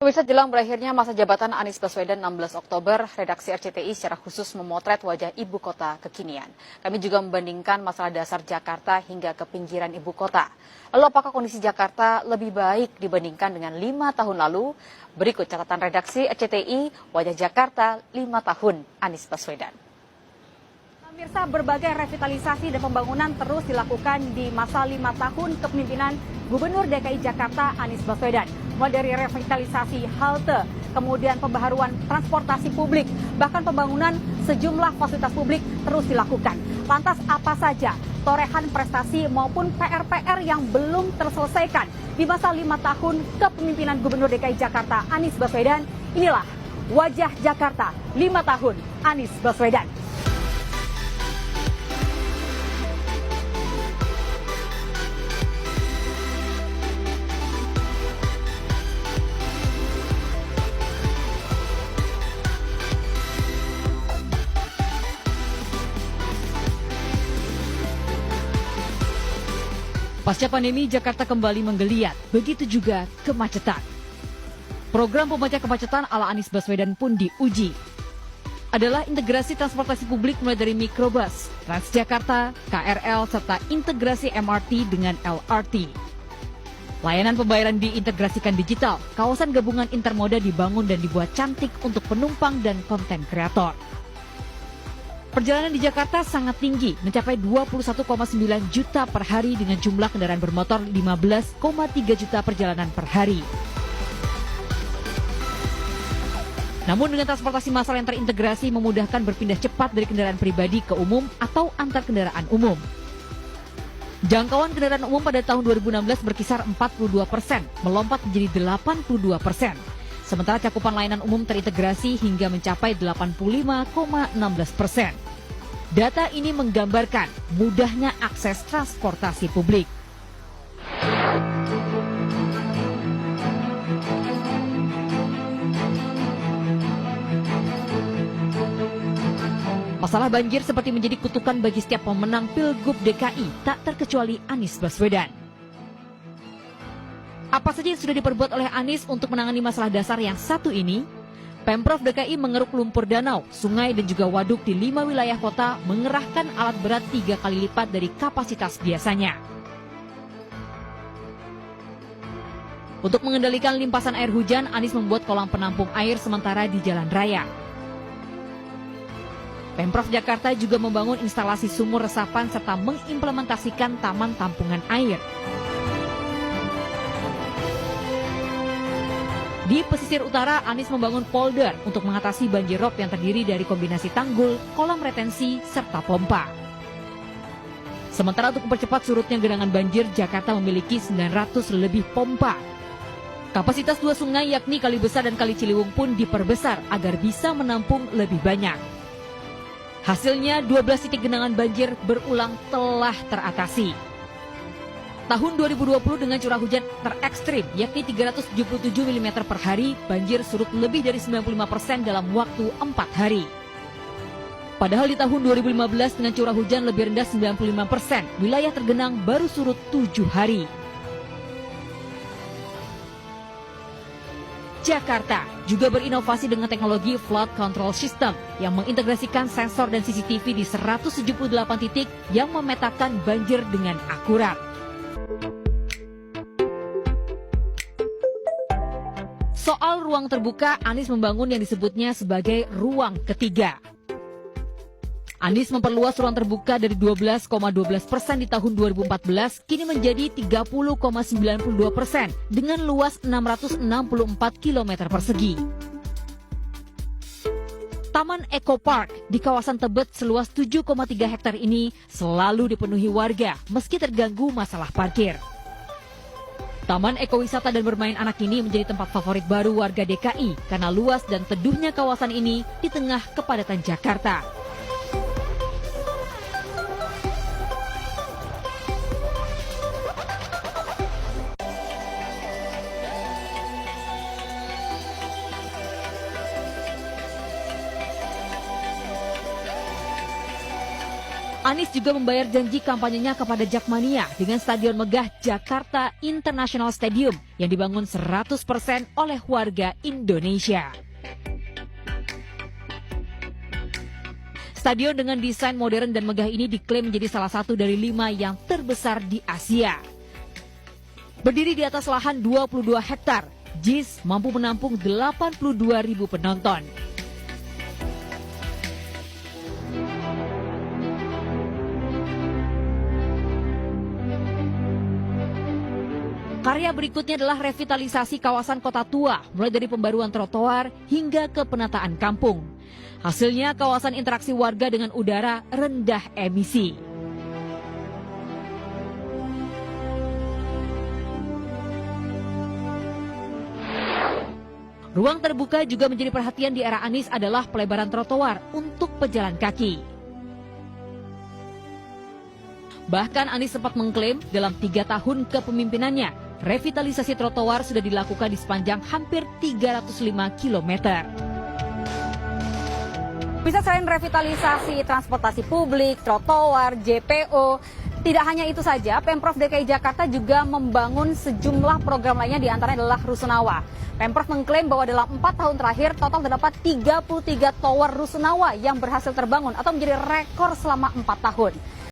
Pemirsa, jelang berakhirnya masa jabatan Anies Baswedan 16 Oktober, redaksi RCTI secara khusus memotret wajah ibu kota kekinian. Kami juga membandingkan masalah dasar Jakarta hingga ke pinggiran ibu kota. Lalu apakah kondisi Jakarta lebih baik dibandingkan dengan 5 tahun lalu? Berikut catatan redaksi RCTI, wajah Jakarta 5 tahun Anies Baswedan. Pemirsa, berbagai revitalisasi dan pembangunan terus dilakukan di masa 5 tahun kepemimpinan Gubernur DKI Jakarta Anies Baswedan. Mulai dari revitalisasi halte, kemudian pembaharuan transportasi publik, bahkan pembangunan sejumlah fasilitas publik terus dilakukan. Lantas apa saja torehan prestasi maupun PR-PR yang belum terselesaikan di masa 5 tahun kepemimpinan Gubernur DKI Jakarta Anies Baswedan? Inilah wajah Jakarta 5 tahun Anies Baswedan. Pasca pandemi, Jakarta kembali menggeliat, begitu juga kemacetan. Program pemecah kemacetan ala Anies Baswedan pun diuji. Adalah integrasi transportasi publik mulai dari mikrobus, Transjakarta, KRL, serta integrasi MRT dengan LRT. Layanan pembayaran diintegrasikan digital, kawasan gabungan intermoda dibangun dan dibuat cantik untuk penumpang dan konten kreator. Perjalanan di Jakarta sangat tinggi, mencapai 21,9 juta per hari dengan jumlah kendaraan bermotor 15,3 juta perjalanan per hari. Namun dengan transportasi massal yang terintegrasi memudahkan berpindah cepat dari kendaraan pribadi ke umum atau antar kendaraan umum. Jangkauan kendaraan umum pada tahun 2016 berkisar 42%, melompat menjadi 82%. Sementara cakupan layanan umum terintegrasi hingga mencapai 85,16%. Data ini menggambarkan mudahnya akses transportasi publik. Masalah banjir seperti menjadi kutukan bagi setiap pemenang Pilgub DKI, tak terkecuali Anies Baswedan. Apa saja yang sudah diperbuat oleh Anies untuk menangani masalah dasar yang satu ini? Pemprov DKI mengeruk lumpur danau, sungai dan juga waduk di 5 wilayah kota, mengerahkan alat berat 3 kali lipat dari kapasitas biasanya. Untuk mengendalikan limpasan air hujan, Anies membuat kolam penampung air sementara di jalan raya. Pemprov Jakarta juga membangun instalasi sumur resapan serta mengimplementasikan taman tampungan air. Di pesisir utara, Anies membangun polder untuk mengatasi banjir rob yang terdiri dari kombinasi tanggul, kolam retensi, serta pompa. Sementara untuk mempercepat surutnya genangan banjir, Jakarta memiliki 900 lebih pompa. Kapasitas 2 sungai yakni Kali Besar dan Kali Ciliwung pun diperbesar agar bisa menampung lebih banyak. Hasilnya 12 titik genangan banjir berulang telah teratasi. Tahun 2020 dengan curah hujan terekstrim yakni 377 mm per hari, banjir surut lebih dari 95% dalam waktu 4 hari. Padahal di tahun 2015 dengan curah hujan lebih rendah 95%, wilayah tergenang baru surut 7 hari. Jakarta juga berinovasi dengan teknologi flood control system yang mengintegrasikan sensor dan CCTV di 178 titik yang memetakan banjir dengan akurat. Soal ruang terbuka, Anies membangun yang disebutnya sebagai ruang ketiga. Anies memperluas ruang terbuka dari 12,12% di tahun 2014 kini menjadi 30,92% dengan luas 664 km persegi. Taman Eco Park di kawasan Tebet seluas 7,3 hektar ini selalu dipenuhi warga meski terganggu masalah parkir. Taman ekowisata dan bermain anak ini menjadi tempat favorit baru warga DKI karena luas dan teduhnya kawasan ini di tengah kepadatan Jakarta. Anies juga membayar janji kampanyenya kepada Jakmania dengan Stadion Megah Jakarta International Stadium yang dibangun 100% oleh warga Indonesia. Stadion dengan desain modern dan megah ini diklaim menjadi salah satu dari 5 yang terbesar di Asia. Berdiri di atas lahan 22 hektar, JIS mampu menampung 82.000 penonton. Karya berikutnya adalah revitalisasi kawasan kota tua, mulai dari pembaruan trotoar hingga ke penataan kampung. Hasilnya kawasan interaksi warga dengan udara rendah emisi. Ruang terbuka juga menjadi perhatian di era Anies adalah pelebaran trotoar untuk pejalan kaki. Bahkan Anies sempat mengklaim dalam 3 tahun kepemimpinannya, revitalisasi trotoar sudah dilakukan di sepanjang hampir 305 km. Bisa selain revitalisasi transportasi publik, trotoar, JPO, tidak hanya itu saja, Pemprov DKI Jakarta juga membangun sejumlah program lainnya, di antaranya adalah Rusunawa. Pemprov mengklaim bahwa dalam 4 tahun terakhir total terdapat 33 tower Rusunawa yang berhasil terbangun atau menjadi rekor selama 4 tahun.